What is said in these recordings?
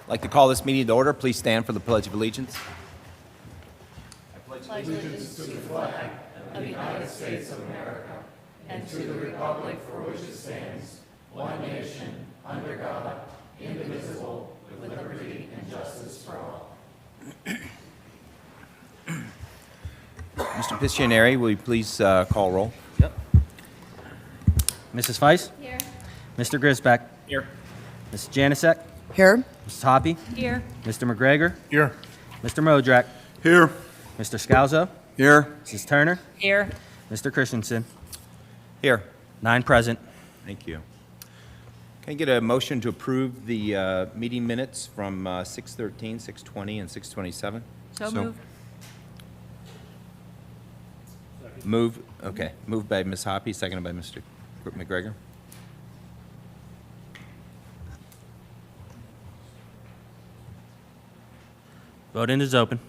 I'd like to call this meeting to order. Please stand for the Pledge of Allegiance. Mr. Piscianeri, will you please call roll? Yep. Mrs. Feiss? Here. Mr. Grisbeck? Here. Mrs. Janicek? Here. Mrs. Hoppy? Here. Mr. McGregor? Here. Mr. Modrak? Here. Mr. Scalzo? Here. Mrs. Turner? Here. Mr. Christensen? Here. 9 present. Thank you. Can I get a motion to approve the meeting minutes from 6:13, 6:20, and 6:27? So moved. Moved by Ms. Hoppy, seconded by Mr. McGregor. Voting is open.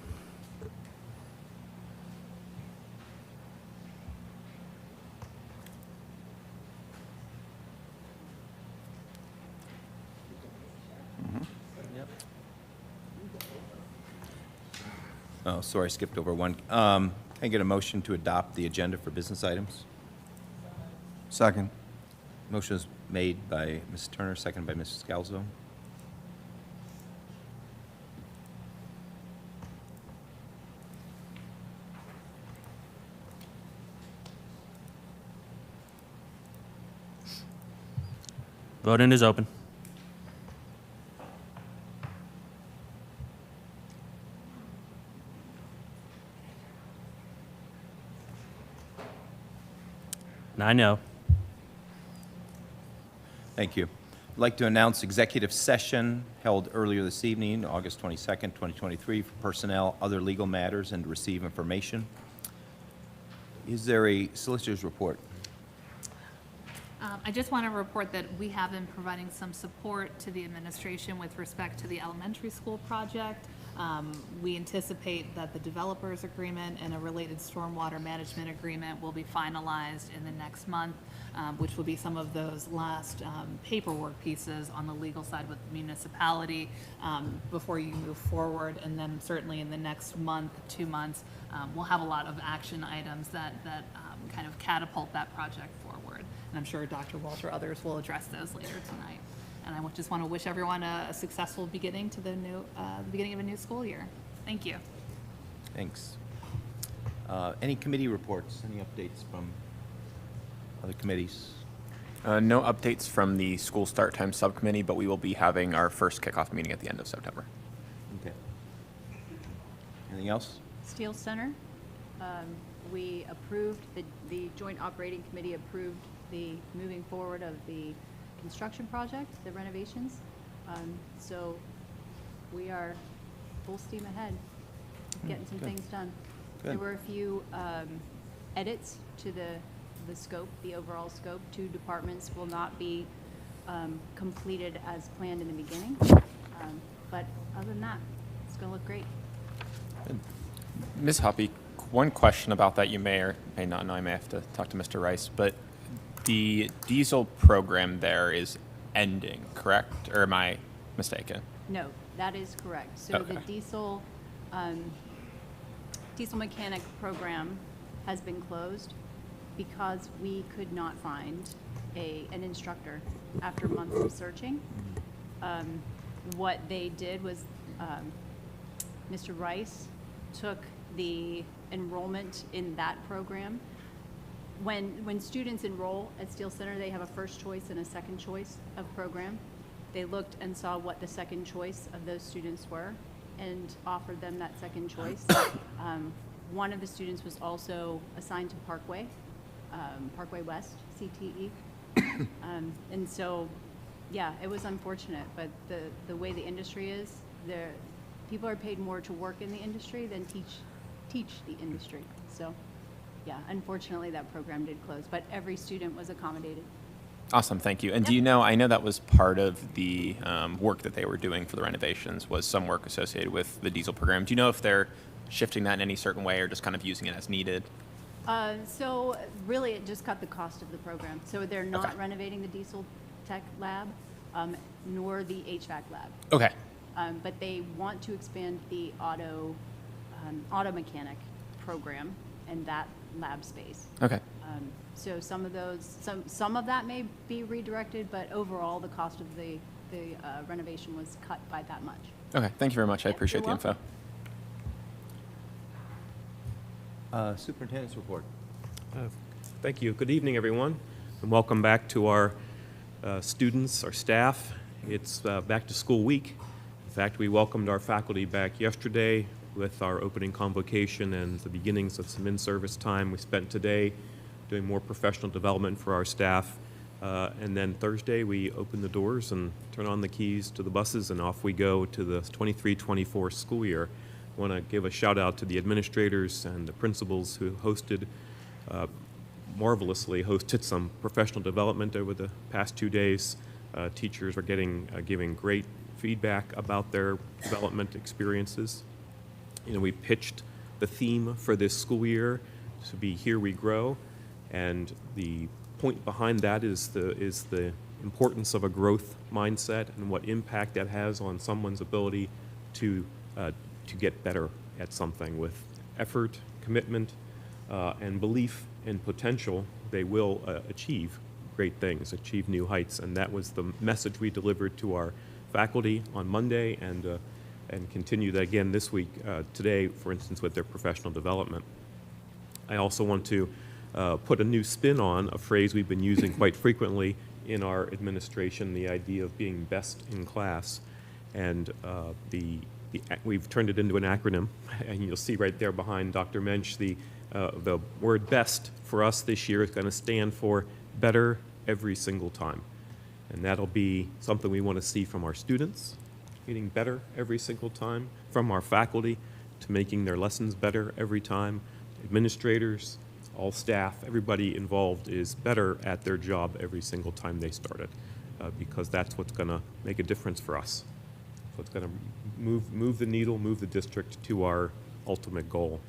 Oh, sorry, I skipped over one. Can I get a motion to adopt the agenda for business items? Second. Motion is made by Ms. Turner, seconded by Mrs. Scalzo. Voting is open. Nine no. Thank you. I'd like to announce executive session held earlier this evening, August 22nd, 2023, for personnel, other legal matters, and to receive information. Is there a solicitor's report? I just want to report that we have been providing some support to the administration with respect to the elementary school project. We anticipate that the developers agreement and a related stormwater management agreement will be finalized in the next month, which will be some of those last paperwork pieces on the legal side with the municipality before you move forward. And then certainly in the next month, 2 months, we'll have a lot of action items that kind of catapult that project forward. And I'm sure Dr. Walsh or others will address those later tonight. And I just want to wish everyone a successful beginning to the beginning of a new school year. Thank you. Thanks. Any committee reports, any updates from other committees? No updates from the school start time subcommittee, but we will be having our first kickoff meeting at the end of September. Okay. Anything else? Steel Center, we approved, the Joint Operating Committee approved the moving forward of the construction project, the renovations. So we are full steam ahead, getting some things done. Good. There were a few edits to the scope, the overall scope. 2 departments will not be completed as planned in the beginning. But other than that, it's going to look great. Ms. Hoppy, one question about that you may or may not know. I may have to talk to Mr. Rice, but the diesel program there is ending, correct? Or am I mistaken? No, that is correct. So the Okay. diesel mechanic program has been closed because we could not find an instructor after months of searching. What they did was Mr. Rice took the enrollment in that program. When students enroll at Steel Center, they have a first choice and a second choice of program. They looked and saw what the second choice of those students were and offered them that second choice. One of the students was also assigned to Parkway, Parkway West, CTE. And so, yeah, it was unfortunate, but the way the industry is, people are paid more to work in the industry than teach the industry. So, yeah, unfortunately that program did close, but every student was accommodated. Awesome, thank you. And do you know, I know that was part of the work that they were doing for the renovations, was some work associated with the diesel program. Do you know if they're shifting that in any certain way or just kind of using it as needed? So really it just cut the cost of the program. So they're not Okay. renovating the diesel tech lab, nor the HVAC lab. Okay. But they want to expand the auto mechanic program and that lab space. Okay. So some of those, some of that may be redirected, but overall, the cost of the renovation was cut by that much. Okay. Thank you very much. I Yep, appreciate the you're info. Superintendent's report. Thank you. Good evening, everyone, and welcome back to our students, our staff. It's back to school week. In fact, we welcomed our faculty back yesterday with our opening convocation and the beginnings of some in-service time. We spent today doing more professional development for our staff. And then Thursday, we open the doors and turn on the keys to the buses, and off we go to the 23-24 school year. I want to give a shout out to the administrators and the principals who marvelously hosted some professional development over the past 2 days. Teachers are giving great feedback about their development experiences. You know, we pitched the theme for this school year to be Here We Grow, and the point behind that is the importance of a growth mindset and what impact that has on someone's ability to get better at something. With effort, commitment, and belief in potential, they will achieve great things, achieve new heights, and that was the message we delivered to our faculty on Monday, and continue that again this week, today, for instance, with their professional development. I also want to put a new spin on a phrase we've been using quite frequently in our administration, the idea of being best in class. And we've turned it into an acronym, and you'll see right there behind Dr. Mensch, the word BEST for us this year is going to stand for better every single time. And that'll be something we want to see from our students, getting better every single time, from our faculty to making their lessons better every time, administrators, all staff, everybody involved is better at their job every single time they start it, because that's what's going to make a difference for us. So it's going to move the needle, move the district to our ultimate goal.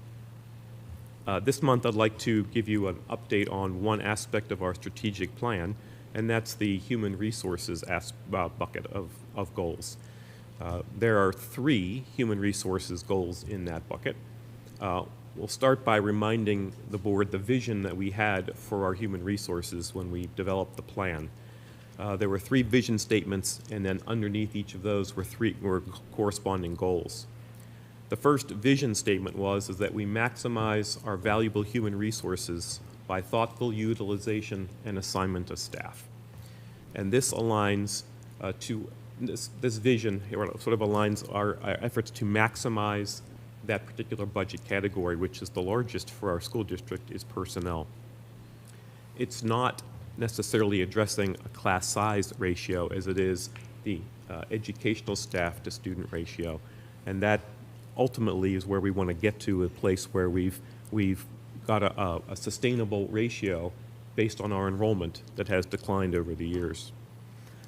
This month, I'd like to give you an update on one aspect of our strategic plan, and that's the human resources bucket of goals. There are 3 human resources goals in that bucket. We'll start by reminding the board the vision that we had for our human resources when we developed the plan. There were 3 vision statements, and then underneath each of those were corresponding goals. The first vision statement is that we maximize our valuable human resources by thoughtful utilization and assignment of staff. And this aligns this vision sort of aligns our efforts to maximize that particular budget category, which is the largest for our school district, is personnel. It's not necessarily addressing a class size ratio as it is the educational staff to student ratio. And that ultimately is where we want to get to, a place where we've got a sustainable ratio based on our enrollment that has declined over the years.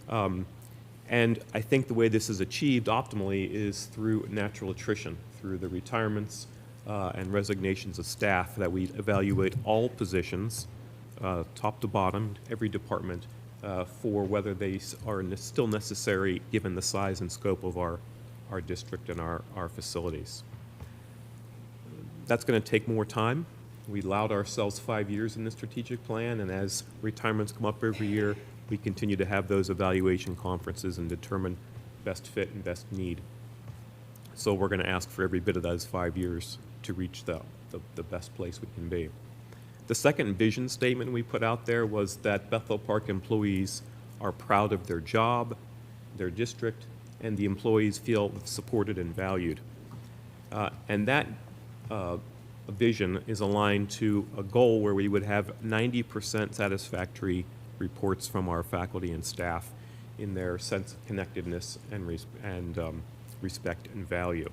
And I think the way this is achieved optimally is through natural attrition, through the retirements and resignations of staff, that we evaluate all positions, top to bottom, every department, for whether they are still necessary given the size and scope of our district and our facilities. That's going to take more time. We allowed ourselves 5 years in the strategic plan, and as retirements come up every year, we continue to have those evaluation conferences and determine best fit and best need. So we're going to ask for every bit of those 5 years to reach the best place we can be. The second vision statement we put out there was that Bethel Park employees are proud of their job, their district, and the employees feel supported and valued. And that vision is aligned to a goal where we would have 90% satisfactory reports from our faculty and staff in their sense of connectedness and respect and value.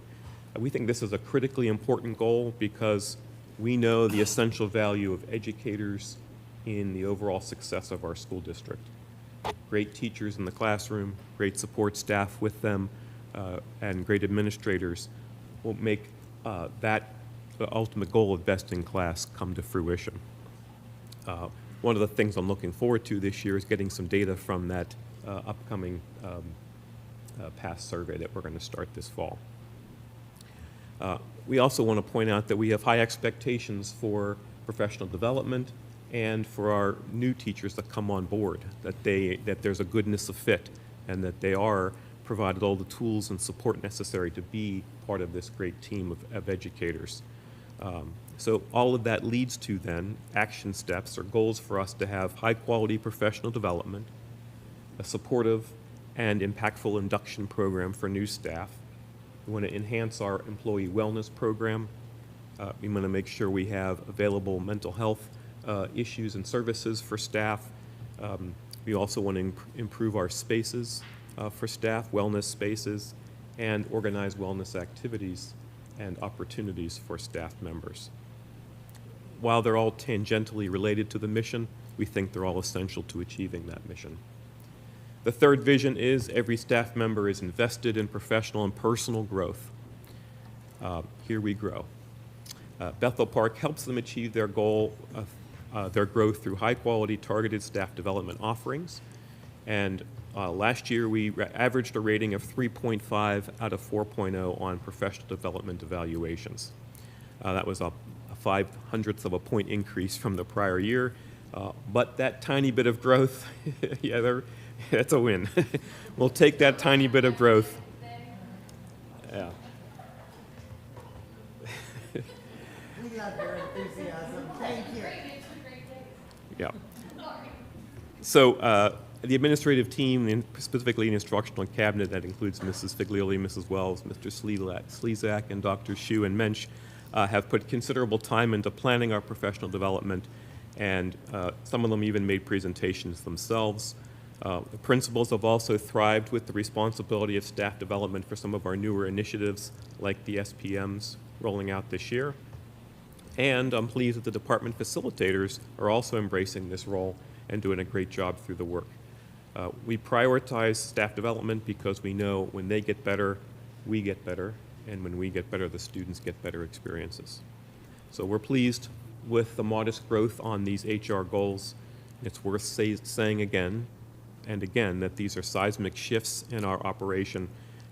We think this is a critically important goal because we know the essential value of educators in the overall success of our school district. Great teachers in the classroom, great support staff with them, and great administrators will make that the ultimate goal of best in class come to fruition. One of the things I'm looking forward to this year is getting some data from that upcoming past survey that we're going to start this fall. We also want to point out that we have high expectations for professional development and for our new teachers that come on board, that there's a goodness of fit and that they are provided all the tools and support necessary to be part of this great team of educators. So all of that leads to then action steps or goals for us to have high-quality professional development, a supportive and impactful induction program for new staff. We want to enhance our employee wellness program. We want to make sure we have available mental health issues and services for staff. We also want to improve our spaces for staff, wellness spaces, and organize wellness activities and opportunities for staff members. While they're all tangentially related to the mission, we think they're all essential to achieving that mission. The third vision is every staff member is invested in professional and personal growth. Here we grow. Bethel Park helps them achieve their goal of their growth through high-quality, targeted staff development offerings. And last year, we averaged a rating of 3.5 out of 4.0 on professional development evaluations. That was a 0.05 of a point increase from the prior year. But that tiny bit of growth, yeah, that's a win. We'll take that tiny bit of growth. Yeah. We love your enthusiasm. Thank you. Yeah. So the administrative team, and specifically the instructional cabinet that includes Mrs. Figlioli, Mrs. Wells, Mr. Slezak, and Dr. Shu and Mensch, have put considerable time into planning our professional development, and some of them even made presentations themselves. The principals have also thrived with the responsibility of staff development for some of our newer initiatives, like the SPMs rolling out this year. And I'm pleased that the department facilitators are also embracing this role and doing a great job through the work. We prioritize staff development because we know when they get better, we get better, and when we get better, the students get better experiences. So we're pleased with the modest growth on these HR goals. It's worth saying again and again that these are seismic shifts in our operation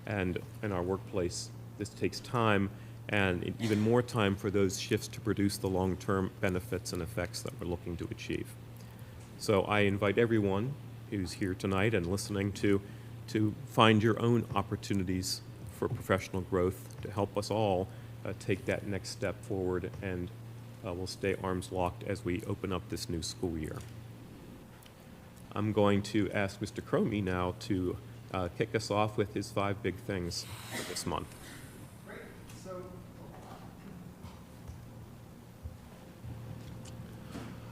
and in our workplace. This takes time, and even more time for those shifts to produce the long-term benefits and effects that we're looking to achieve. So I invite everyone who's here tonight and listening to find your own opportunities for professional growth to help us all take that next step forward, and we'll stay arms locked as we open up this new school year. I'm going to ask Mr. Cromie now to kick us off with his 5 big things for this month.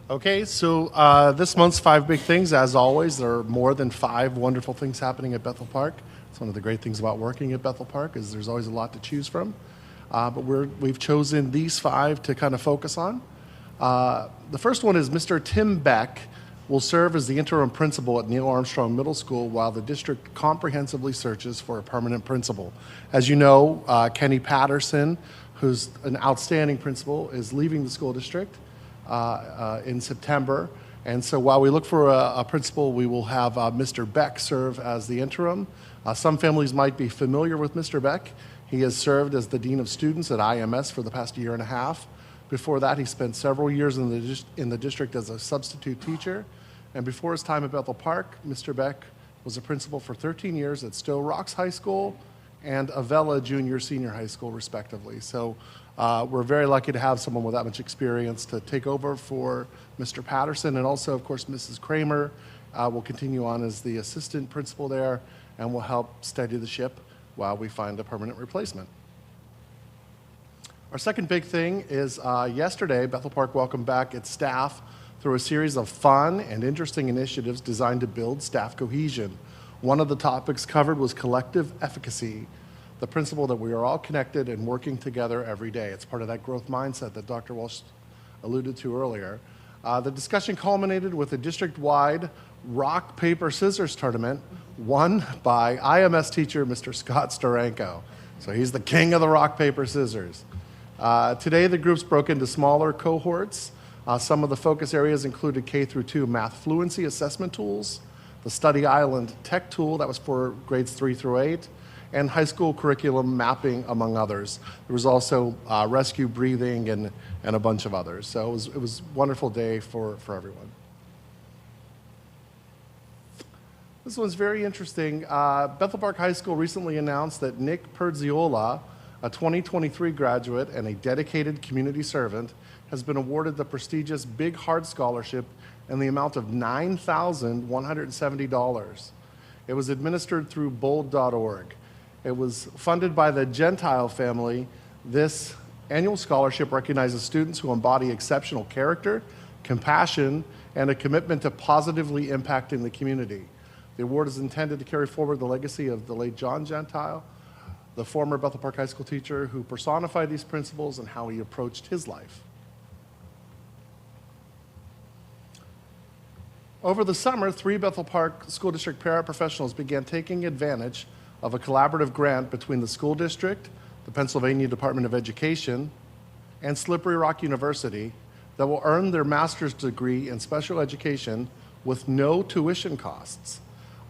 Okay, so this month's 5 big things, as always, there are more than 5 wonderful things happening at Bethel Park. It's one of the great things about working at Bethel Park is there's always a lot to choose from. But we've chosen these 5 to kind of focus on. The first one is Mr. Tim Beck will serve as the interim principal at Neil Armstrong Middle School while the district comprehensively searches for a permanent principal. As you know, Kenny Patterson, who's an outstanding principal, is leaving the school district in September. And so while we look for a principal, we will have Mr. Beck serve as the interim. Some families might be familiar with Mr. Beck. He has served as the Dean of Students at IMS for the past 1.5 years. Before that, he spent several years in the district as a substitute teacher. And before his time at Bethel Park, Mr. Beck was a principal for 13 years at Stowe Rocks High School and Avella Junior Senior High School, respectively. So we're very lucky to have someone with that much experience to take over for Mr. Patterson. And also, of course, Mrs. Kramer will continue on as the assistant principal there and will help steady the ship while we find a permanent replacement. Our second big thing is yesterday, Bethel Park welcomed back its staff through a series of fun and interesting initiatives designed to build staff cohesion. One of the topics covered was collective efficacy, the principle that we are all connected and working together every day. It's part of that growth mindset that Dr. Walsh alluded to earlier. The discussion culminated with a district-wide rock, paper, scissors tournament won by IMS teacher Mr. Scott Starenko. So he's the king of the rock, paper, scissors. Today, the groups broke into smaller cohorts. Some of the focus areas included K-2 math fluency assessment tools, the Study Island tech tool that was for grades 3 through 8, and high school curriculum mapping, among others. There was also rescue breathing and a bunch of others. So it was a wonderful day for everyone. This one's very interesting. Bethel Park High School recently announced that Nick Perziola, a 2023 graduate and a dedicated community servant, has been awarded the prestigious Big Heart Scholarship in the amount of $9,170. It was administered through bold.org. It was funded by the Gentile family. This annual scholarship recognizes students who embody exceptional character, compassion, and a commitment to positively impacting the community. The award is intended to carry forward the legacy of the late John Gentile, the former Bethel Park High School teacher who personified these principles and how he approached his life. Over the summer, 3 Bethel Park School District paraprofessionals began taking advantage of a collaborative grant between the school district, the Pennsylvania Department of Education, and Slippery Rock University that will earn their master's degree in special education with no tuition costs.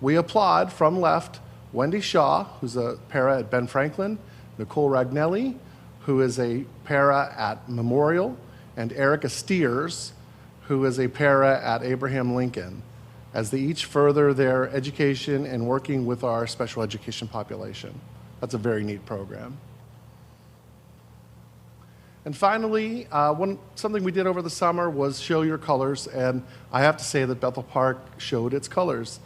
We applaud from left Wendy Shaw, who's a para at Ben Franklin, Nicole Ragnelli, who is a para at Memorial, and Erica Steers, who is a para at Abraham Lincoln, as they each further their education and working with our special education population. That's a very neat program. And finally, something we did over the summer was show your colors, and I have to say that Bethel Park showed its colors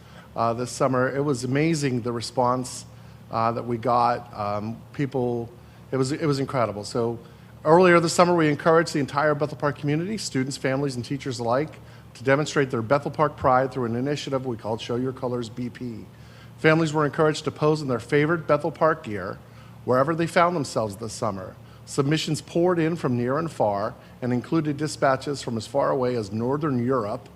this summer. It was amazing, the response that we got. It was incredible. So earlier this summer, we encouraged the entire Bethel Park community, students, families, and teachers alike, to demonstrate their Bethel Park pride through an initiative we called Show Your Colors BP. Families were encouraged to pose in their favorite Bethel Park gear wherever they found themselves this summer. Submissions poured in from near and far and included dispatches from as far away as Northern Europe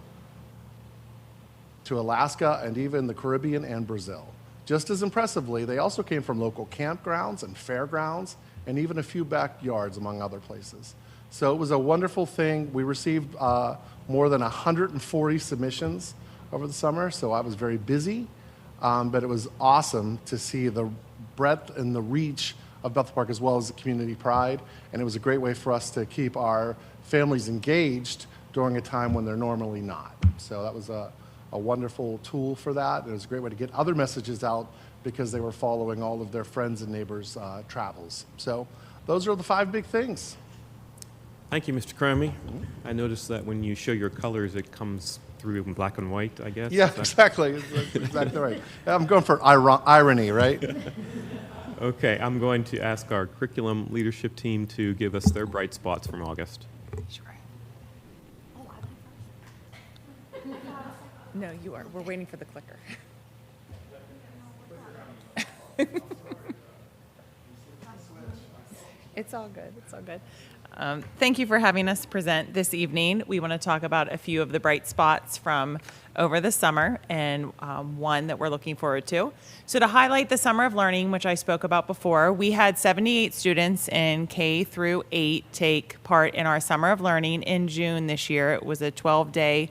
to Alaska and even the Caribbean and Brazil. Just as impressively, they also came from local campgrounds and fairgrounds and even a few backyards, among other places. So it was a wonderful thing. We received more than 140 submissions over the summer, so I was very busy, but it was awesome to see the breadth and the reach of Bethel Park as well as the community pride, and it was a great way for us to keep our families engaged during a time when they're normally not. So that was a wonderful tool for that. It was a great way to get other messages out because they were following all of their friends and neighbors' travels. So those are the 5 big things. Thank you, Mr. Cromie. I noticed that when you show your colors, it comes through in black and white, I guess. Yeah, exactly. That's exactly right. I'm going for irony, right? Okay, I'm going to ask our curriculum leadership team to give us their bright spots from August. No, you are. We're waiting for the clicker. It's all good. It's all good. Thank you for having us present this evening. We want to talk about a few of the bright spots from over the summer and one that we're looking forward to. So to highlight the Summer of Learning, which I spoke about before, we had 78 students in K through 8 take part in our Summer of Learning in June this year. It was a 12-day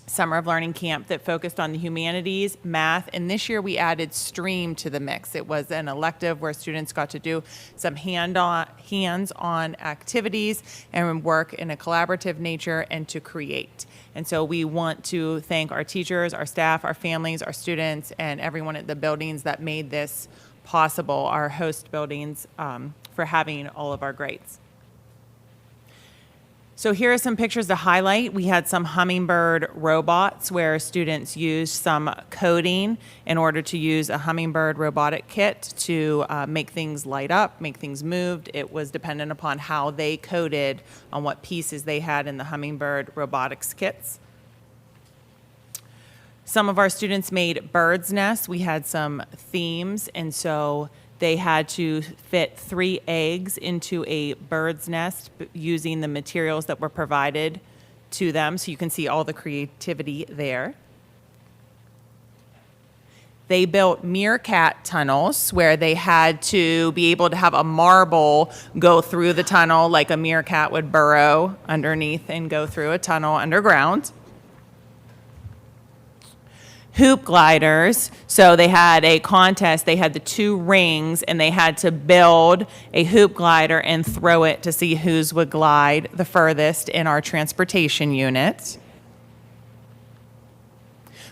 Summer of Learning camp that focused on the humanities, math, and this year we added STREAM to the mix. It was an elective where students got to do some hands-on activities and work in a collaborative nature and to create. And so we want to thank our teachers, our staff, our families, our students, and everyone at the buildings that made this possible, our host buildings, for having all of our grades. So here are some pictures to highlight. We had some hummingbird robots where students used some coding in order to use a hummingbird robotic kit to make things light up, make things move. It was dependent upon how they coded on what pieces they had in the hummingbird robotics kits. Some of our students made birds' nests. We had some themes, and so they had to fit 3 eggs into a bird's nest using the materials that were provided to them. So you can see all the creativity there. They built meerkat tunnels where they had to be able to have a marble go through the tunnel like a meerkat would burrow underneath and go through a tunnel underground. hoop gliders. So they had a contest, they had the 2 rings, and they had to build a hoop glider and throw it to see whose would glide the furthest in our transportation unit.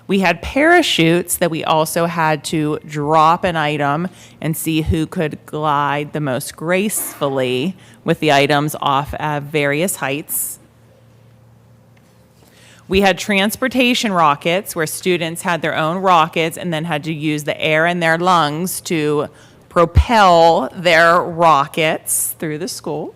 We had parachutes that we also had to drop an item and see who could glide the most gracefully with the items off at various heights. We had transportation rockets where students had their own rockets and then had to use the air in their lungs to propel their rockets through the school.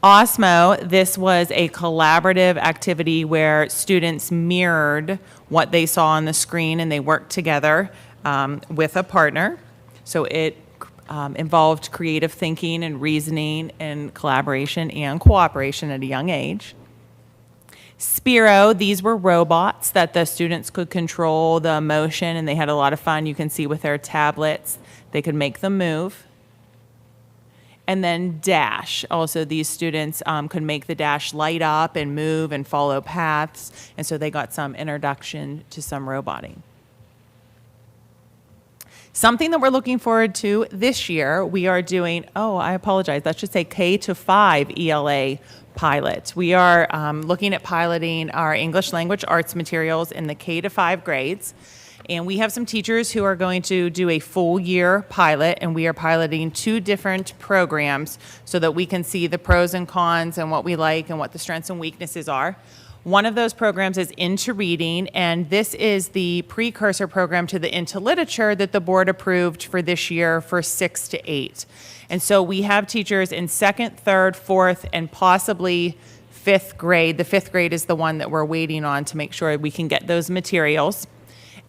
Osmo, this was a collaborative activity where students mirrored what they saw on the screen and they worked together with a partner. So it involved creative thinking and reasoning and collaboration and cooperation at a young age. Spiro, these were robots that the students could control the motion, and they had a lot of fun. You can see with their tablets, they could make them move. And then Dash, also these students could make the Dash light up and move and follow paths, and so they got some introduction to some roboting. Something that we're looking forward to this year, we are doing, I apologize, that should say K-5 ELA pilot. We are looking at piloting our English language arts materials in the K-5 grades. And we have some teachers who are going to do a full year pilot, and we are piloting 2 different programs so that we can see the pros and cons and what we like and what the strengths and weaknesses are. One of those programs is Into Reading, and this is the precursor program to the Into Literature that the board approved for this year for 6 to 8. And so we have teachers in 2nd, 3rd, 4th, and possibly 5th grade. The 5th grade is the one that we're waiting on to make sure we can get those materials.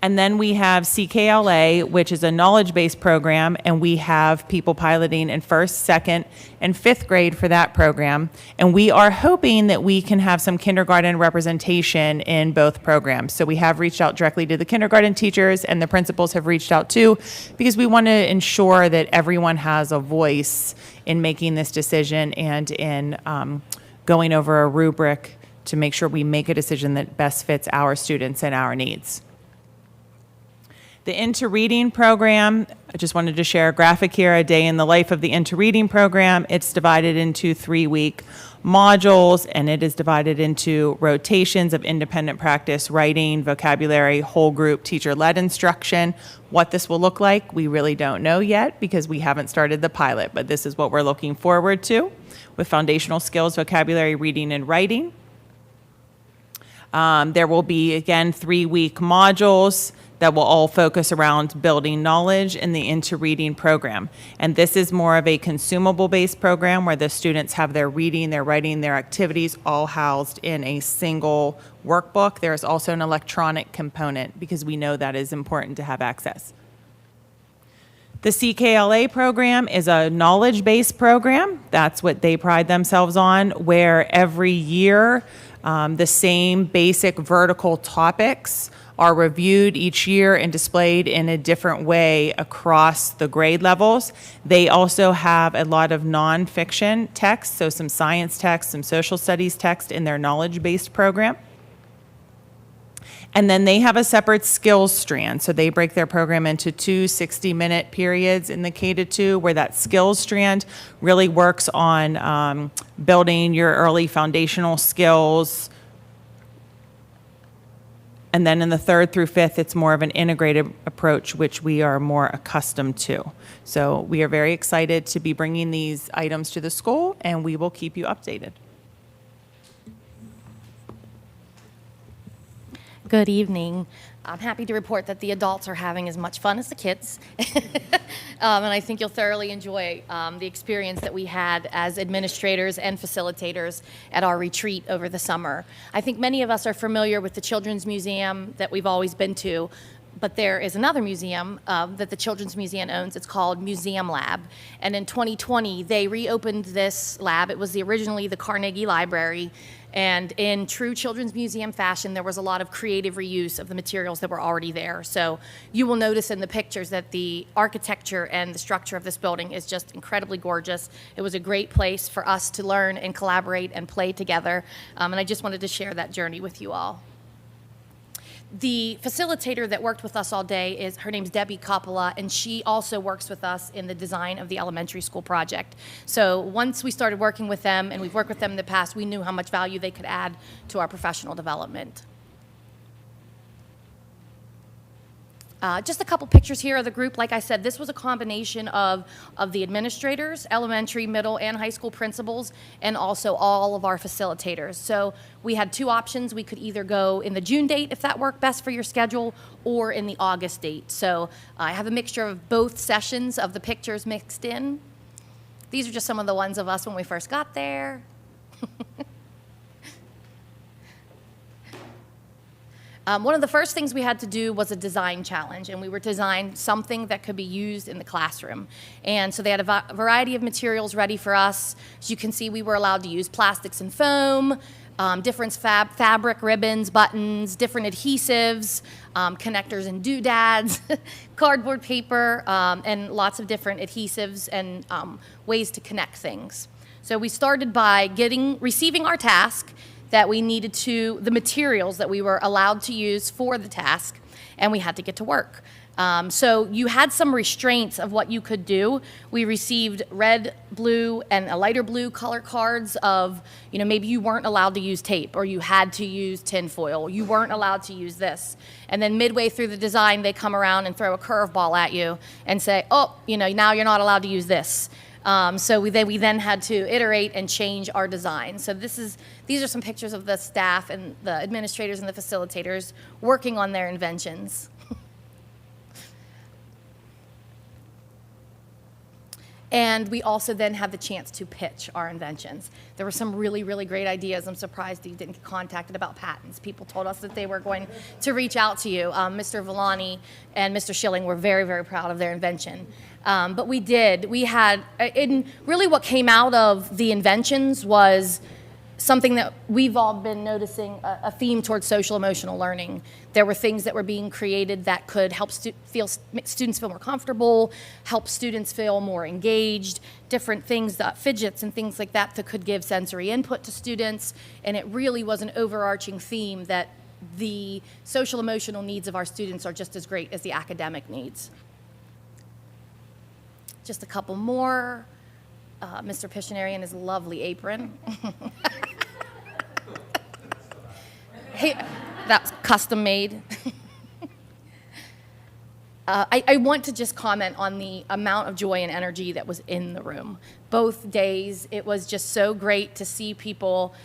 And then we have CKLA, which is a knowledge-based program, and we have people piloting in 1st, 2nd, and 5th grade for that program. And we are hoping that we can have some kindergarten representation in both programs. So we have reached out directly to the kindergarten teachers, and the principals have reached out too, because we want to ensure that everyone has a voice in making this decision and in going over a rubric to make sure we make a decision that best fits our students and our needs. The Into Reading program, I just wanted to share a graphic here, a day in the life of the Into Reading program. It's divided into 3-week modules, and it is divided into rotations of independent practice, writing, vocabulary, whole group, teacher-led instruction. What this will look like, we really don't know yet because we haven't started the pilot, but this is what we're looking forward to with foundational skills, vocabulary, reading, and writing. There will be, again, 3-week modules that will all focus around building knowledge in the Into Reading program. And this is more of a consumable-based program where the students have their reading, their writing, their activities all housed in a single workbook. There is also an electronic component because we know that is important to have access. The CKLA program is a knowledge-based program. That's what they pride themselves on, where every year the same basic vertical topics are reviewed each year and displayed in a different way across the grade levels. They also have a lot of nonfiction text, so some science text, some social studies text in their knowledge-based program. And then they have a separate skills strand. So they break their program into 2 60-minute periods in the K-2, where that skills strand really works on building your early foundational skills. And then in the 3rd through 5th, it's more of an integrated approach, which we are more accustomed to. So we are very excited to be bringing these items to the school, and we will keep you updated. Good evening. I'm happy to report that the adults are having as much fun as the kids. And I think you'll thoroughly enjoy the experience that we had as administrators and facilitators at our retreat over the summer. I think many of us are familiar with the Children's Museum that we've always been to, But there is another museum that the Children's Museum owns. It's called Museum Lab. And in 2020, they reopened this lab. It was originally the Carnegie Library. And in true Children's Museum fashion, there was a lot of creative reuse of the materials that were already there. So you will notice in the pictures that the architecture and the structure of this building is just incredibly gorgeous. It was a great place for us to learn and collaborate and play together. And I just wanted to share that journey with you all. The facilitator that worked with us all day her name's Debbie Coppola, and she also works with us in the design of the elementary school project. So once we started working with them, and we've worked with them in the past, we knew how much value they could add to our professional development. Just a couple pictures here of the group. Like I said, this was a combination of the administrators, elementary, middle, and high school principals, and also all of our facilitators. So we had two options. We could either go in the June date, if that worked best for your schedule, or in the August date. So I have a mixture of both sessions of the pictures mixed in. These are just some of the ones of us when we first got there. One of the first things we had to do was a design challenge, and we were to design something that could be used in the classroom. And so they had a variety of materials ready for us. As you can see, we were allowed to use plastics and foam, different fabric, ribbons, buttons, different adhesives, connectors and doodads, cardboard paper, and lots of different adhesives and ways to connect things. So we started by receiving our task, that we needed the materials that we were allowed to use for the task, and we had to get to work. So you had some restraints of what you could do. We received red, blue, and a lighter blue color cards of, maybe you weren't allowed to use tape, or you had to use tinfoil, you weren't allowed to use this. And then midway through the design, they come around and throw a curveball at you and say, oh, now you're not allowed to use this. So we then had to iterate and change our design. So these are some pictures of the staff and the administrators and the facilitators working on their inventions. And we also then had the chance to pitch our inventions. There were some really, really great ideas. I'm surprised you didn't get contacted about patents. People told us that they were going to reach out to you. Mr. Villani and Mr. Schilling were very, very proud of their invention. But we did. We had, really what came out of the inventions was something that we've all been noticing, a theme towards social emotional learning. There were things that were being created that could help students feel more comfortable, help students feel more engaged, different things, fidgets and things like that could give sensory input to students. And it really was an overarching theme that the social emotional needs of our students are just as great as the academic needs. Just a couple more. Mr. Pictionary in his lovely apron. That's custom made. I want to just comment on the amount of joy and energy that was in the room. Both days, it was just so great to see people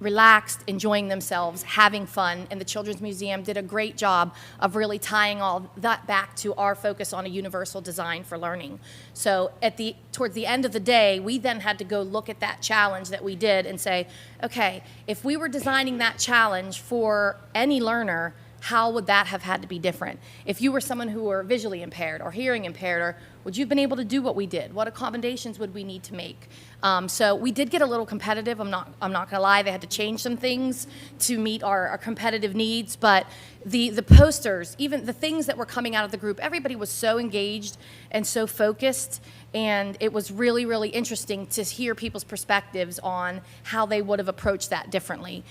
relaxed, enjoying themselves, having fun, and the Children's Museum did a great job of really tying all that back to our focus on a universal design for learning. So towards the end of the day, we then had to go look at that challenge that we did and say, okay, if we were designing that challenge for any learner, how would that have had to be different? If you were someone who were visually impaired or hearing impaired, or would you have been able to do what we did? What accommodations would we need to make? So we did get a little competitive. I'm not gonna lie, they had to change some things to meet our competitive needs, but the posters, even the things that were coming out of the group, everybody was so engaged and so focused, and it was really, really interesting to hear people's perspectives on how they would have approached that differently.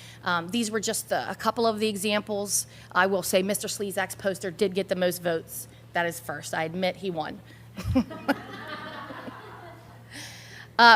These were just a couple of the examples. I will say Mr. Slezak's poster did get the most votes. That is first. I admit he won.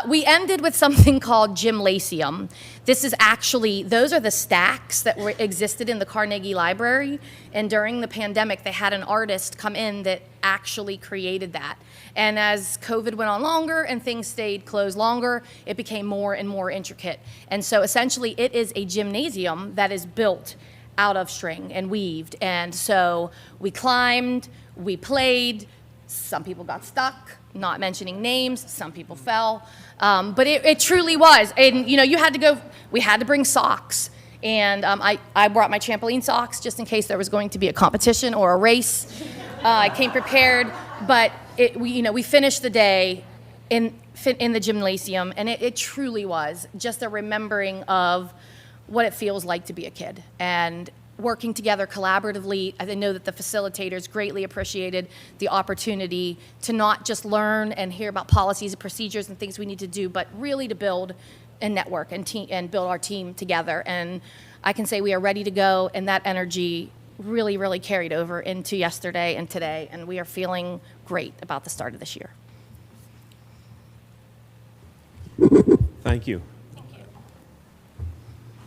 We ended with something called Gymnasium. This is actually, those are the stacks that existed in the Carnegie Library, and during the pandemic, they had an artist come in that actually created that. And as COVID went on longer and things stayed closed longer, it became more and more intricate. And so essentially, it is a gymnasium that is built out of string and weaved. And so we climbed, we played, some people got stuck, not mentioning names, some people fell, but it truly was. And you had to go, we had to bring socks, And I brought my trampoline socks just in case there was going to be a competition or a race. I came prepared, but we finished the day in the gymnasium, and it truly was just a remembering of what it feels like to be a kid and working together collaboratively. I know that the facilitators greatly appreciated the opportunity to not just learn and hear about policies and procedures and things we need to do, but really to build and network and build our team together. And I can say we are ready to go, and that energy really, really carried over into yesterday and today, and we are feeling great about the start of this year. Thank you.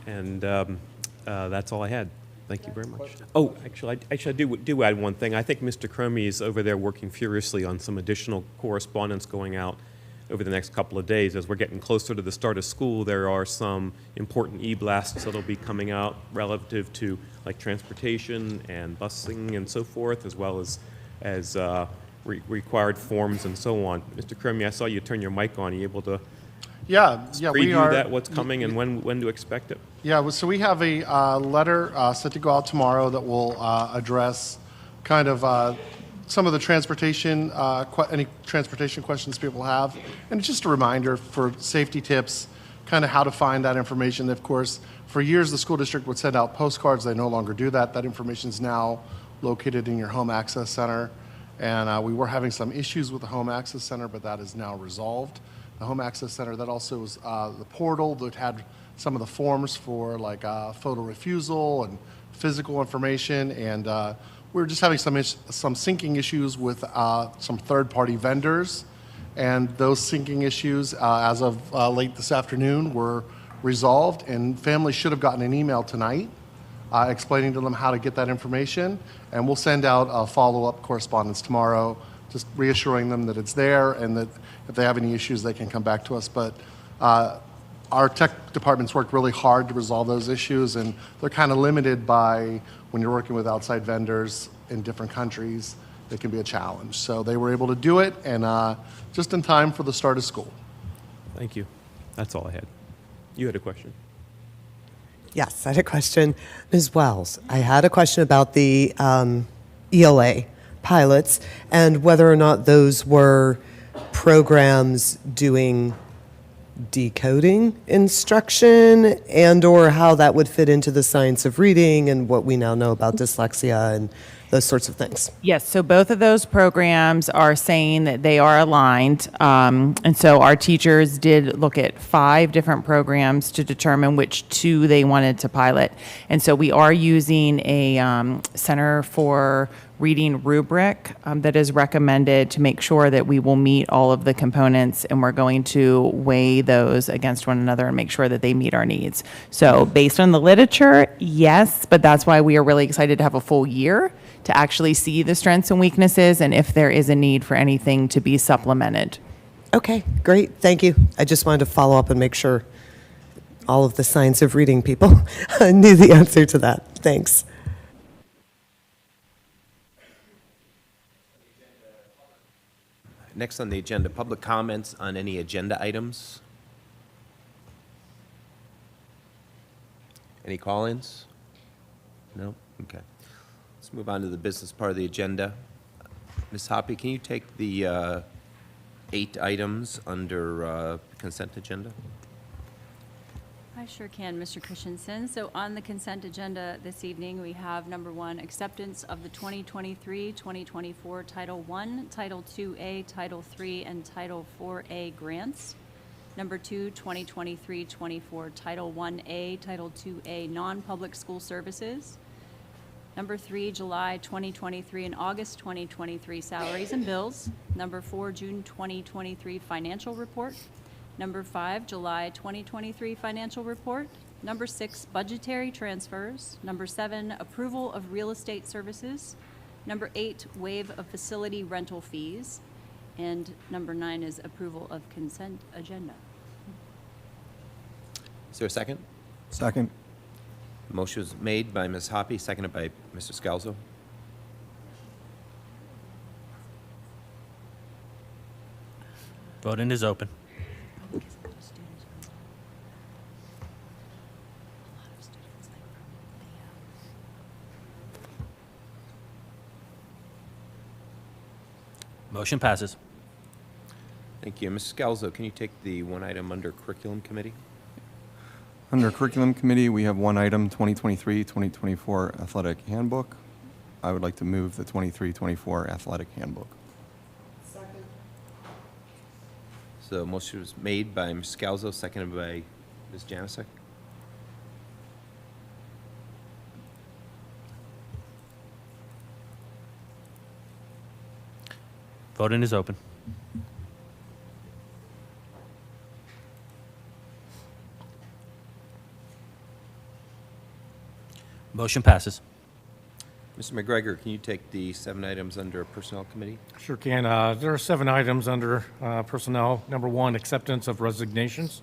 And that's all I had. Thank you very much. Oh, actually, I do add one thing. I think Mr. Cromie is over there working furiously on some additional correspondence going out over the next couple of days. As we're getting closer to the start of school, there are some important e-blasts that'll be coming out relative to like transportation and busing and so forth, as well as required forms and so on. Mr. Cromie, I saw you turn your mic on. Are you able to Yeah, we preview are. that, what's coming, and when to expect it? Yeah, so we have a letter set to go out tomorrow that will address kind of some of the transportation, any transportation questions people have. And it's just a reminder for safety tips, kind of how to find that information. Of course, for years, the school district would send out postcards. They no longer do that. That information is now located in your home access center. And we were having some issues with the home access center, but that is now resolved. The home access center, that also was the portal that had some of the forms for like photo refusal and physical information. And we were just having some syncing issues with some third-party vendors. And those syncing issues, as of late this afternoon, were resolved. And families should have gotten an email tonight explaining to them how to get that information. And we'll send out a follow-up correspondence tomorrow, just reassuring them that it's there and that if they have any issues, they can come back to us. But our tech departments worked really hard to resolve those issues, and they're kind of limited by when you're working with outside vendors in different countries, it can be a challenge. So they were able to do it, and just in time for the start of school. Thank you. That's all I had. You had a question? Yes, I had a question. Ms. Wells, I had a question about the ELA pilots and whether or not those were programs doing decoding instruction and or how that would fit into the science of reading and what we now know about dyslexia and those sorts of things. Yes, so both of those programs are saying that they are aligned. And so our teachers did look at 5 different programs to determine which 2 they wanted to pilot. And so we are using a Center for Reading rubric that is recommended to make sure that we will meet all of the components, and we're going to weigh those against one another and make sure that they meet our needs. So based on the literature, yes, but that's why we are really excited to have a full year to actually see the strengths and weaknesses and if there is a need for anything to be supplemented. Okay, great. Thank you. I just wanted to follow up and make sure all of the science of reading people knew the answer to that. Thanks. Next on the agenda, public comments on any agenda items. Any call-ins? No? Okay. Let's move on to the business part of the agenda. Ms. Hoppy, can you take the 8 items under consent agenda? I sure can, Mr. Christensen. So on the consent agenda this evening, we have number 1, acceptance of the 2023-2024 Title I, Title IIA, Title III, and Title IVA grants. Number 2, 2023-24 Title IA, Title IIA non-public school services. Number 3, July 2023 and August 2023 salaries and bills. Number 4, June 2023 financial report. Number 5, July 2023 financial report. Number 6, budgetary transfers. Number 7, approval of real estate services. Number 8, waive of facility rental fees. And number 9 is approval of consent agenda. Is there a second? Second. Motion was made by Ms. Hoppy, seconded by Mr. Scalzo. Voting is open. Motion passes. Thank you. Ms. Scalzo, can you take the one item under Curriculum Committee? Under Curriculum Committee, we have one item, 2023-2024 Athletic Handbook. I would like to move the 23-24 Athletic Handbook. So motion was made by Ms. Scalzo, seconded by Ms. Janusik. Voting is open. Motion passes. Mr. McGregor, can you take the 7 items under Personnel Committee? Sure can. There are 7 items under personnel. Number 1, acceptance of resignations.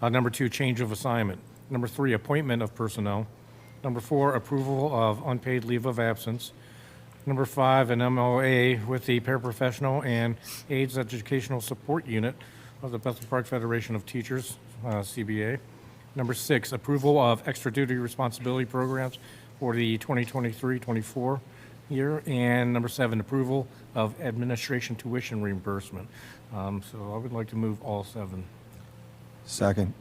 Number 2, change of assignment. Number 3, appointment of personnel. Number 4, approval of unpaid leave of absence. Number 5, an MOA with the paraprofessional and AIDS Educational Support Unit of the Bethel Park Federation of Teachers, CBA. Number 6, approval of extra duty responsibility programs for the 2023-24 year. And number 7, approval of administration tuition reimbursement. So I would like to move all 7. Second.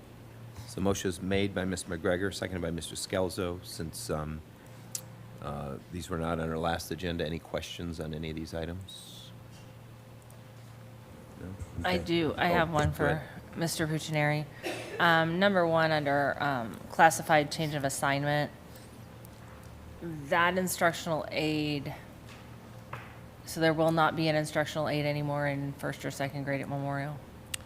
So motion is made by Ms. McGregor, seconded by Mr. Scalzo. Since these were not on our last agenda, any questions on any of these items? No? I Okay. do. I have one go for ahead. Mr. Puccineri. Number 1, under classified change of assignment, that instructional aid, so there will not be an instructional aid anymore in 1st or 2nd grade at Memorial?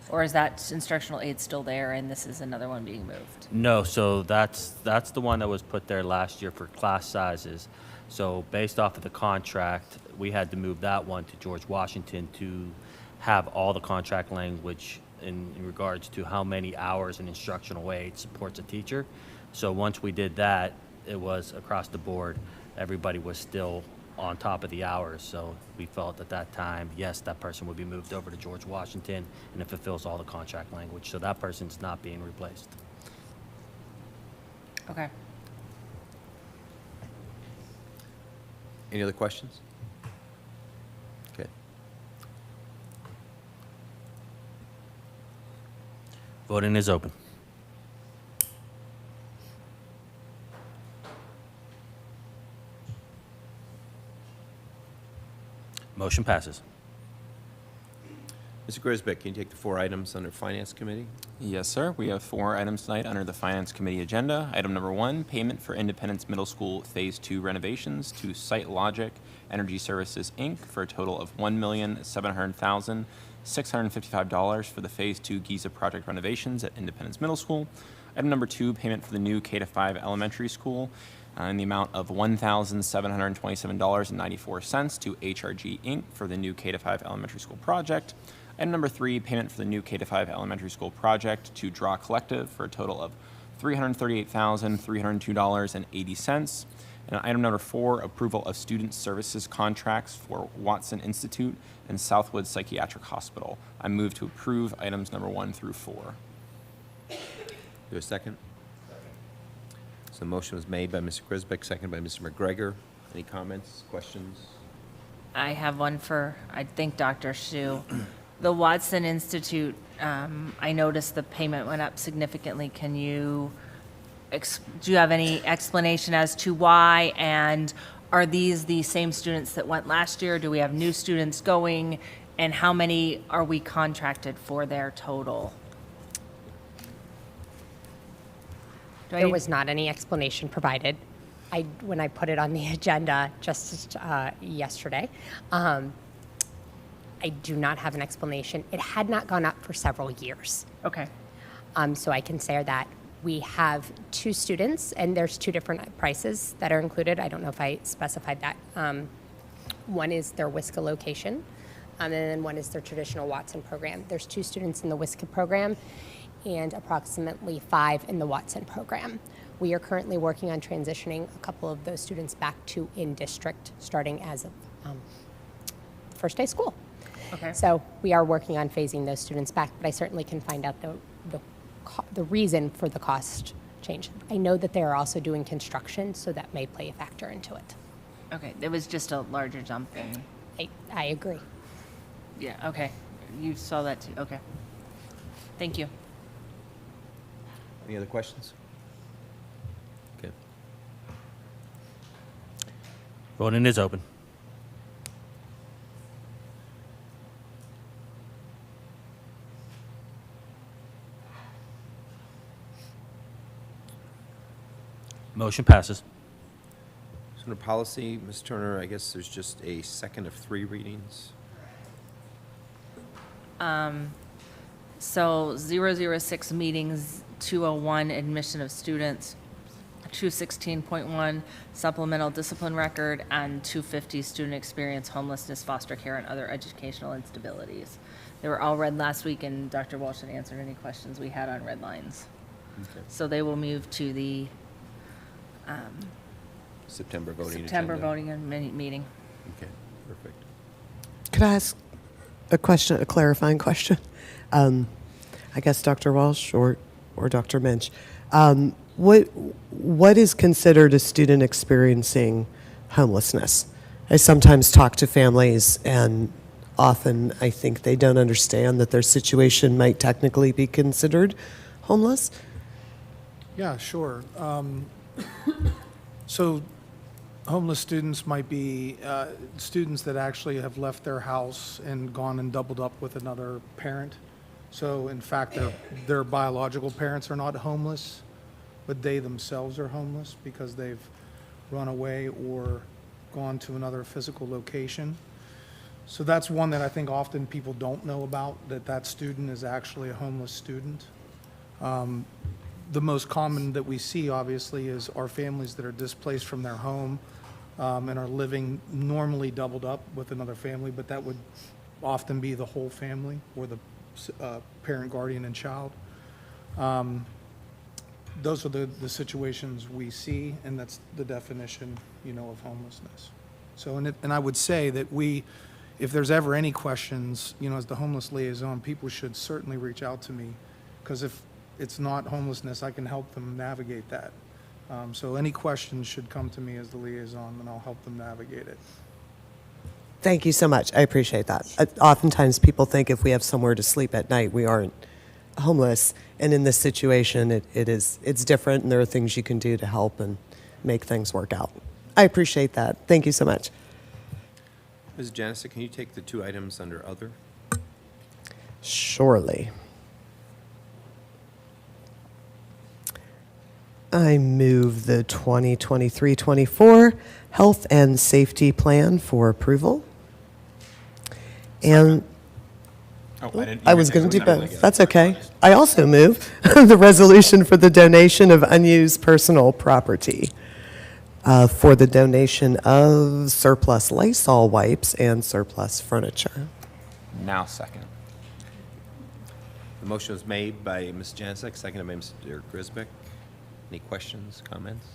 Or is that instructional aid still there and this is another one being moved? No, so that's the one that was put there last year for class sizes. So based off of the contract, we had to move that one to George Washington to have all the contract language in regards to how many hours an instructional aid supports a teacher. So once we did that, it was across the board. Everybody was still on top of the hours. So we felt at that time, yes, that person would be moved over to George Washington and it fulfills all the contract language. So that person's not being replaced. Okay. Any other questions? Okay. Voting is open. Motion passes. Mr. Grisbeck, can you take the 4 items under Finance Committee? Yes, sir. We have 4 items tonight under the Finance Committee agenda. Item number 1, payment for Independence Middle School Phase 2 renovations to Site Logic Energy Services, Inc. for a total of $1,700,655 for the Phase 2 Giza project renovations at Independence Middle School. Item number 2, payment for the new K-5 elementary school in the amount of $1,727.94 to HRG, Inc. for the new K-5 elementary school project. Item number 3, payment for the new K-5 elementary school project to Draw Collective for a total of $338,302.80. And item number 4, approval of student services contracts for Watson Institute and Southwood Psychiatric Hospital. I move to approve items number 1 through 4. Do a second? So motion was made by Mr. Grisbeck, seconded by Mr. McGregor. Any comments, questions? I have one for, I think, Dr. Shu. The Watson Institute, I noticed the payment went up significantly. Can you, do you have any explanation as to why? And are these the same students that went last year? Do we have new students going? And how many are we contracted for their total? There was not any explanation provided. When I put it on the agenda just yesterday, I do not have an explanation. It had not gone up for several years. Okay. So I can say that we have 2 students, and there's 2 different prices that are included. I don't know if I specified that. One is their WISCA location, and then one is their traditional Watson program. There's 2 students in the WISCA program and approximately 5 in the Watson program. We are currently working on transitioning a couple of those students back to in-district starting as of first day school. Okay. So we are working on phasing those students back, but I certainly can find out the reason for the cost change. I know that they are also doing construction, so that may play a factor into it. Okay, it was just a larger jump than. I agree. Yeah, okay. You saw that too, okay. Thank you. Any other questions? Okay. Voting is open. Motion passes. So under policy, Ms. Turner, I guess there's just a second of 3 readings. So 006 meetings, 201 admission of students, 216.1 supplemental discipline record, and 250 student experience homelessness, foster care, and other educational instabilities. They were all read last week, and Dr. Walsh had answered any questions we had on red lines. Okay. So they will move to the September voting September agenda. voting and meeting. Okay, perfect. Could I ask a question, a clarifying question? I guess Dr. Walsh or Dr. Minch. What is considered a student experiencing homelessness? I sometimes talk to families, and often I think they don't understand that their situation might technically be considered homeless. Yeah, sure. So homeless students might be students that actually have left their house and gone and doubled up with another parent. So in fact, their biological parents are not homeless, but they themselves are homeless because they've run away or gone to another physical location. So that's one that I think often people don't know about, that student is actually a homeless student. The most common that we see, obviously, is our families that are displaced from their home and are living normally doubled up with another family, but that would often be the whole family or the parent, guardian, and child. Those are the situations we see, and that's the definition, of homelessness. So, and I would say that if there's ever any questions, as the homeless liaison, people should certainly reach out to me, because if it's not homelessness, I can help them navigate that. So any questions should come to me as the liaison, and I'll help them navigate it. Thank you so much. I appreciate that. Oftentimes people think if we have somewhere to sleep at night, we aren't homeless. And in this situation, it's different, and there are things you can do to help and make things work out. I appreciate that. Thank you so much. Ms. Janison, can you take the 2 items under other? Surely. I move the 2023-24 Health and Safety Plan for approval. And I was going to do both. That's okay. I also move the resolution for the donation of unused personal property for the donation of surplus Lysol wipes and surplus furniture. Now second. The motion was made by Ms. Janicek, seconded by Mr. Grisbeck. Any questions, comments?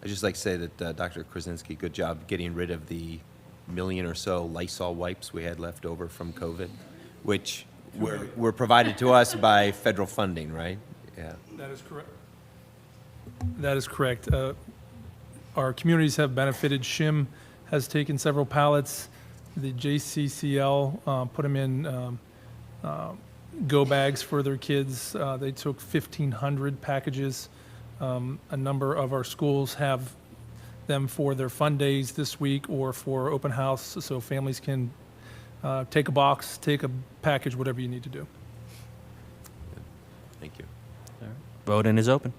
I'd just like to say that Dr. Krasinski, good job getting rid of the 1 million or so Lysol wipes we had left over from COVID, which were provided to us by federal funding, right? Yeah. That is correct. That is correct. Our communities have benefited. SHIM has taken several pallets. The JCCL put them in go bags for their kids. They took 1,500 packages. A number of our schools have them for their fun days this week or for open house, so families can take a box, take a package, whatever you need to do. Thank you. Voting is open.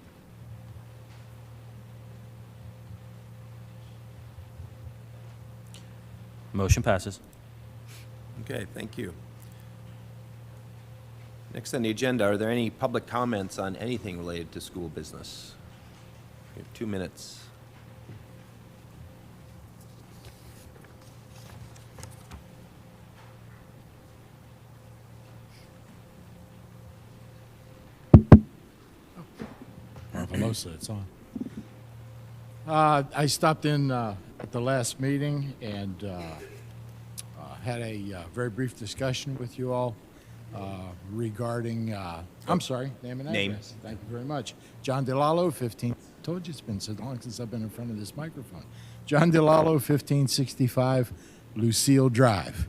Motion passes. Okay, thank you. Next on the agenda, are there any public comments on anything related to school business? We have 2 minutes. Marvelosa, it's on. I stopped in at the last meeting and had a very brief discussion with you all regarding, I'm sorry, name and Name. address. Thank you very much. John DeLallo, 15. Told you it's been so long since I've been in front of this microphone. John DeLallo, 1565 Lucille Drive,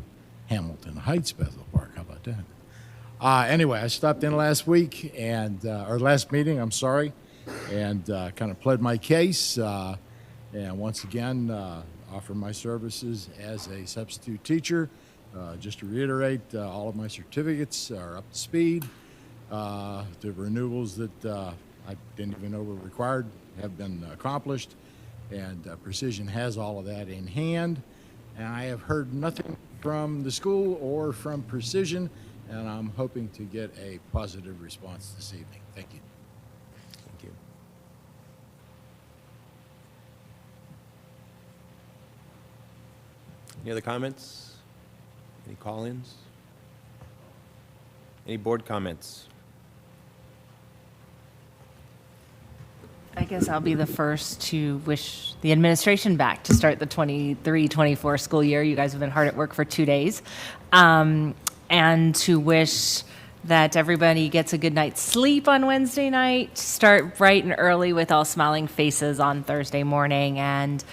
Hamilton Heights, Bethel Park. How about that? Anyway, I stopped in last week and, or last meeting, I'm sorry, and kind of pled my case. And once again, offer my services as a substitute teacher. Just to reiterate, all of my certificates are up to speed. The renewals that I didn't even know were required have been accomplished, and Precision has all of that in hand. And I have heard nothing from the school or from Precision, and I'm hoping to get a positive response this evening. Thank you. Thank you. Any other comments? Any call-ins? Any board comments? I guess I'll be the first to wish the administration back to start the 23-24 school year. You guys have been hard at work for 2 days. And to wish that everybody gets a good night's sleep on Wednesday night, start bright and early with all smiling faces on Thursday morning. And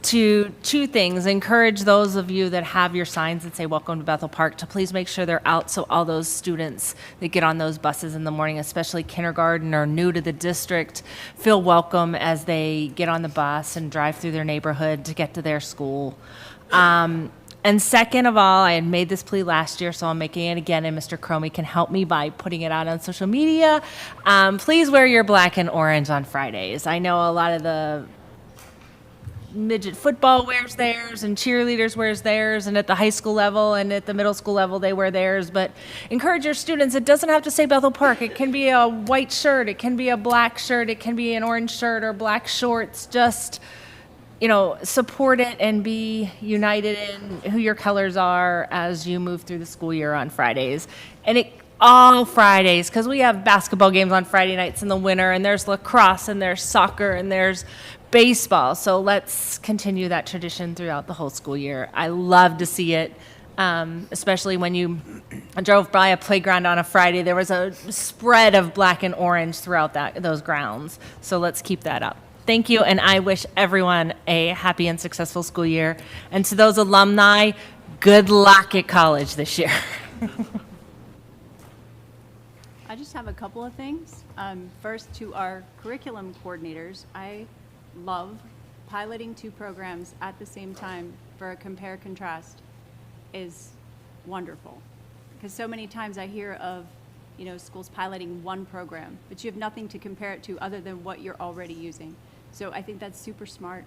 to two things, encourage those of you that have your signs that say welcome to Bethel Park to please make sure they're out so all those students that get on those buses in the morning, especially kindergarten or new to the district, feel welcome as they get on the bus and drive through their neighborhood to get to their school. And second of all, I had made this plea last year, so I'm making it again, and Mr. Cromie can help me by putting it out on social media. Please wear your black and orange on Fridays. I know a lot of the midget football wears theirs, and cheerleaders wears theirs, and at the high school level and at the middle school level, they wear theirs. But encourage your students. It doesn't have to say Bethel Park. It can be a white shirt. It can be a black shirt. It can be an orange shirt or black shorts. Just support it and be united in who your colors are as you move through the school year on Fridays. And all Fridays, because we have basketball games on Friday nights in the winter, and there's lacrosse, and there's soccer, and there's baseball. So let's continue that tradition throughout the whole school year. I love to see it, especially when I drove by a playground on a Friday. There was a spread of black and orange throughout those grounds. So let's keep that up. Thank you, and I wish everyone a happy and successful school year. And to those alumni, good luck at college this year. I just have a couple of things. First, to our curriculum coordinators, I love piloting 2 programs at the same time for a compare-contrast is wonderful. Because so many times I hear of schools piloting one program, but you have nothing to compare it to other than what you're already using. So I think that's super smart.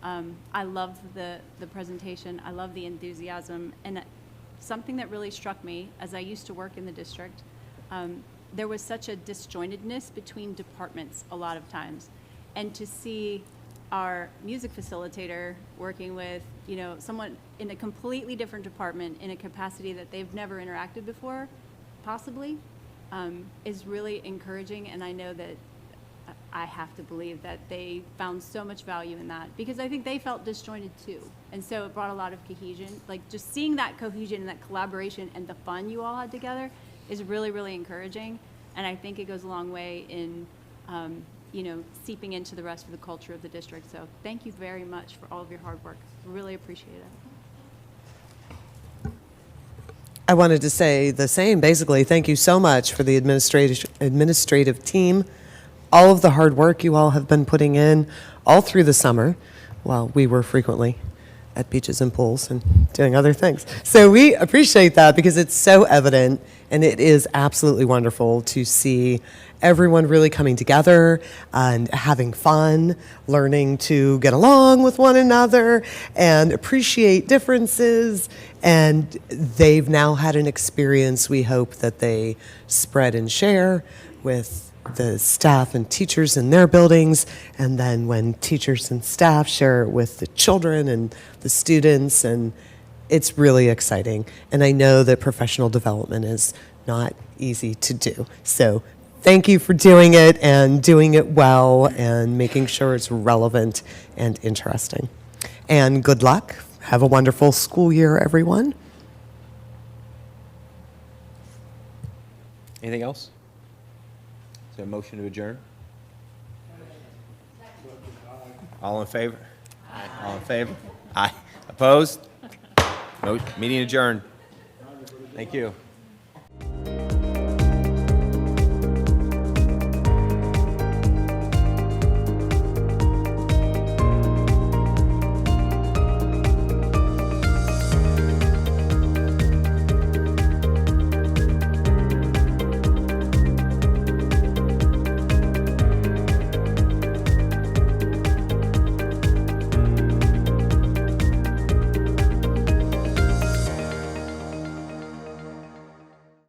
I love the presentation. I love the enthusiasm. And something that really struck me as I used to work in the district, there was such a disjointedness between departments a lot of times. And to see our music facilitator working with, someone in a completely different department in a capacity that they've never interacted before, possibly, is really encouraging. And I know that I have to believe that they found so much value in that, because I think they felt disjointed too. And so it brought a lot of cohesion. Like just seeing that cohesion and that collaboration and the fun you all had together is really, really encouraging. And I think it goes a long way in, seeping into the rest of the culture of the district. So thank you very much for all of your hard work. Really appreciate it. I wanted to say the same, basically. Thank you so much for the administrative team, all of the hard work you all have been putting in all through the summer while we were frequently at beaches and pools and doing other things. So we appreciate that because it's so evident, and it is absolutely wonderful to see everyone really coming together and having fun, learning to get along with one another and appreciate differences. And they've now had an experience we hope that they spread and share with the staff and teachers in their buildings, and then when teachers and staff share it with the children and the students, and it's really exciting. And I know that professional development is not easy to do. So thank you for doing it and doing it well and making sure it's relevant and interesting. And good luck. Have a wonderful school year, everyone. Anything else? Is there a motion to adjourn? All in favor? All in favor? Aye. Opposed? No, meeting adjourned. Thank you.